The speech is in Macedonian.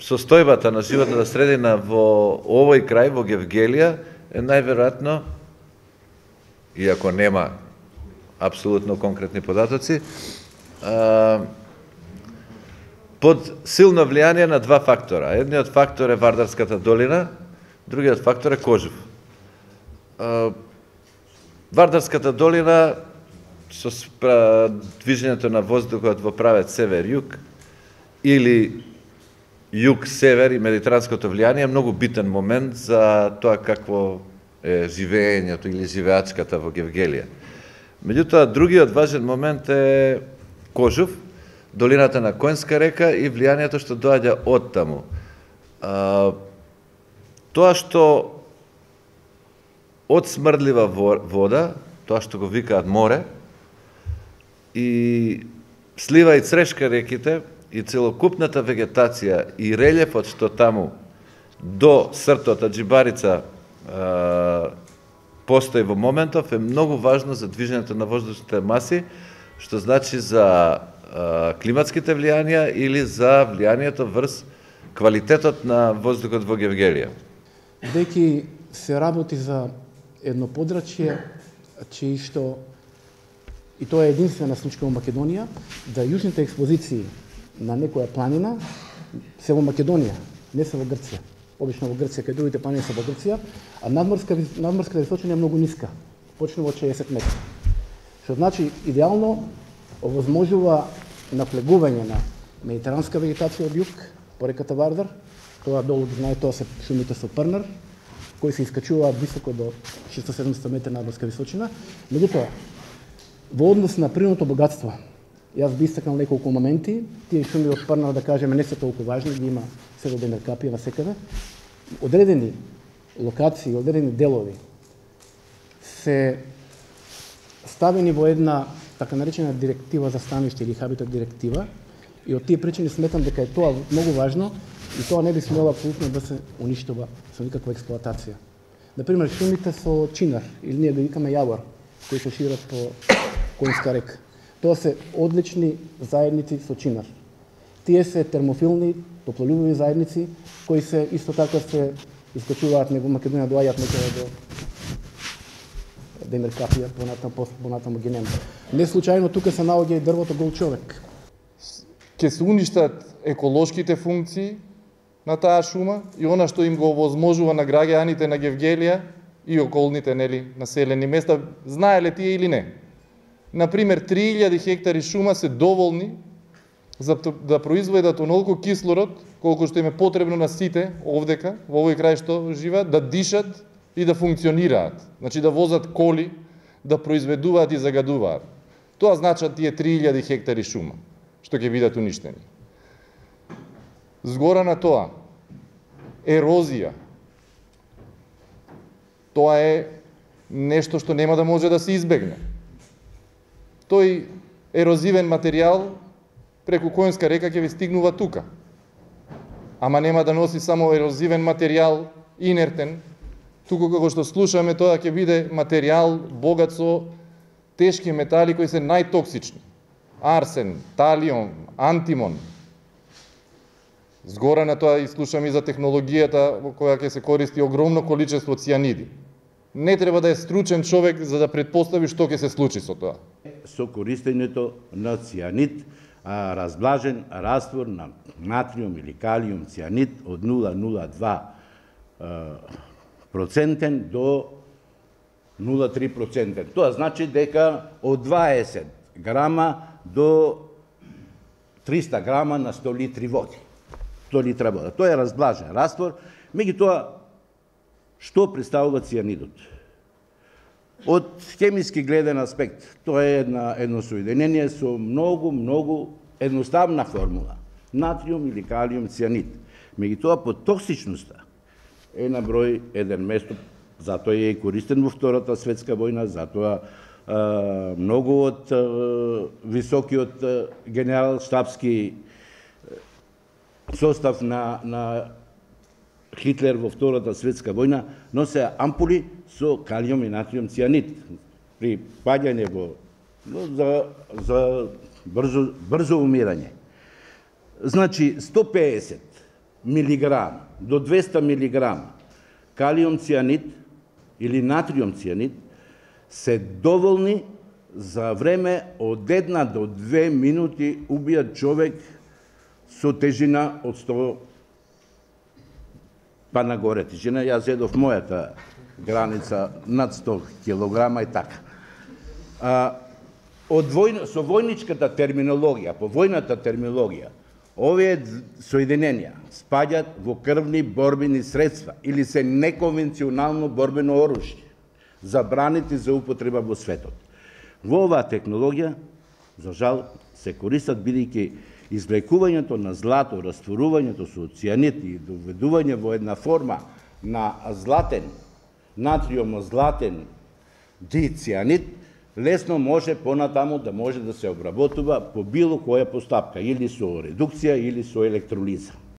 состојбата на животната средина во овој крај, во Гевгелија, е најверојатно, иако нема апсолутно конкретни податоци, под силно влијание на два фактора. Едниот фактор е Вардарската долина, другиот фактор е Кожув. Вардарската долина со движењето на воздухот во правец север-југ или југ-север и медитеранското влијание е многу битен момент за тоа какво е живеењето или живеачката во Гевгелија. Меѓутоа, другиот важен момент е Кожув, долината на Коњска река и влијанието што доаѓа од таму. Тоа што од смрдлива вода, тоа што го викаат море, и слива и црешка реките, и целокупната вегетација и релјефот што таму до сртот Аџибарица постои во моментов е многу важно за движењето на воздушните маси, што значи за климатските влијанија или за влијанието врз квалитетот на воздухот во Гевгелија. Бидејќи се работи за едно подрачје, чии што и тоа е единствена случка во Македонија, да јужните експозиции на некоја планина се во Македонија, не се во Грција. Обично во Грција, кај другите планини се во Грција, а надморска височина е многу ниска, почнува од 60 метри. Што значи, идеално овозможува нафлегување на медитеранска вегетација од југ, по реката Вардар, тоа долу, знае, тоа се шумите со Прнар, кои се искачуваат високо до 600-700 метри надморска височина. Меѓутоа, во однос на природното богатство, јас би истакнал неколку моменти. Тие шуми од Прнар, да кажеме, не се толку важни, ги има се во Демеркапија насекаде. Одредени локации, одредени делови се ставени во една така наречена директива за станиште или хабитат директива, и од тие причини сметам дека е тоа многу важно и тоа не би смело апсолутно да се уништува со никаква експлоатација. Например, шумите со чинар, или ние го викаме јавор, кои се шират по Коњска река. Тоа се одлични заедници со чинар. Тие се термофилни, топлолюбиви заедници, кои се исто така се искачуваат во Македонија, доаѓаат некаде до Демеркапија, понатаму ги нема. Не случајно тука се наоѓа и дрвото гол човек. Ќе се уништат еколошките функции на таа шума и она што им го овозможува на граѓаните на Гевгелија и околните населени места, знаеле тие или не. Например, 3000 хектари шума се доволни за да произведат онолку кислород колку што им е потребно на сите овдека, во овој крај што живеат, да дишат и да функционираат. Значи да возат коли, да произведуваат и загадуваат. Тоа значат тие 3000 хектари шума што ќе бидат уништени. Згора на тоа, ерозија. Тоа е нешто што нема да може да се избегне. Тој ерозивен материјал преку Коњска река ќе ви стигнува тука. Ама нема да носи само ерозивен материјал, инертен, туку како што слушаме, тоа ќе биде материјал богат со тешки метали кои се најтоксични. Арсен, талиум, антимон. Згора на тоа и слушаме и за технологијата во која ќе се користи огромно количество цијаниди. Не треба да е стручен човек за да предпостави што ќе се случи со тоа. Со користењето на цијанид, разблажен раствор на натриум или калиум цијанид од 0,02% до 0,3%. Тоа значи дека од 20 грама до 300 грама на 100 литри води. 100 литра вода. Тоа е разблажен раствор. Меѓутоа, што представува цијанидот? Од хемиски гледен аспект, тоа е едно соединение со многу едноставна формула. Натриум или калиум цијанид. Меѓутоа, по токсичноста е на број еден место, затоа е користен во Втората светска војна, затоа многу од високиот генерал штабски состав на Хитлер во Втората светска војна носе ампули со калиум и натриум цијанид при паѓање за брзо умирање. Значи 150 милиграма до 200 милиграма калиум цианид или натриум цианид се доволни за време од 1 до 2 минути убијат човек со тежина од 100 па нагоре тежина. Јас зедов мојата граница над 100 килограма и така. Со војничката терминологија, по војната терминологија, овие соединенија спаѓаат во крвни борбени средства или се неконвенционално борбено оружје, забранети за употреба во светот. Во оваа технологија, за жал, се користат бидејќи извлекувањето на злато, растворувањето со цианид и доведување во една форма на златен, натриумозлатен дицианид, лесно може понатаму да може да се обработува по било која постапка, или со редукција, или со електролиза.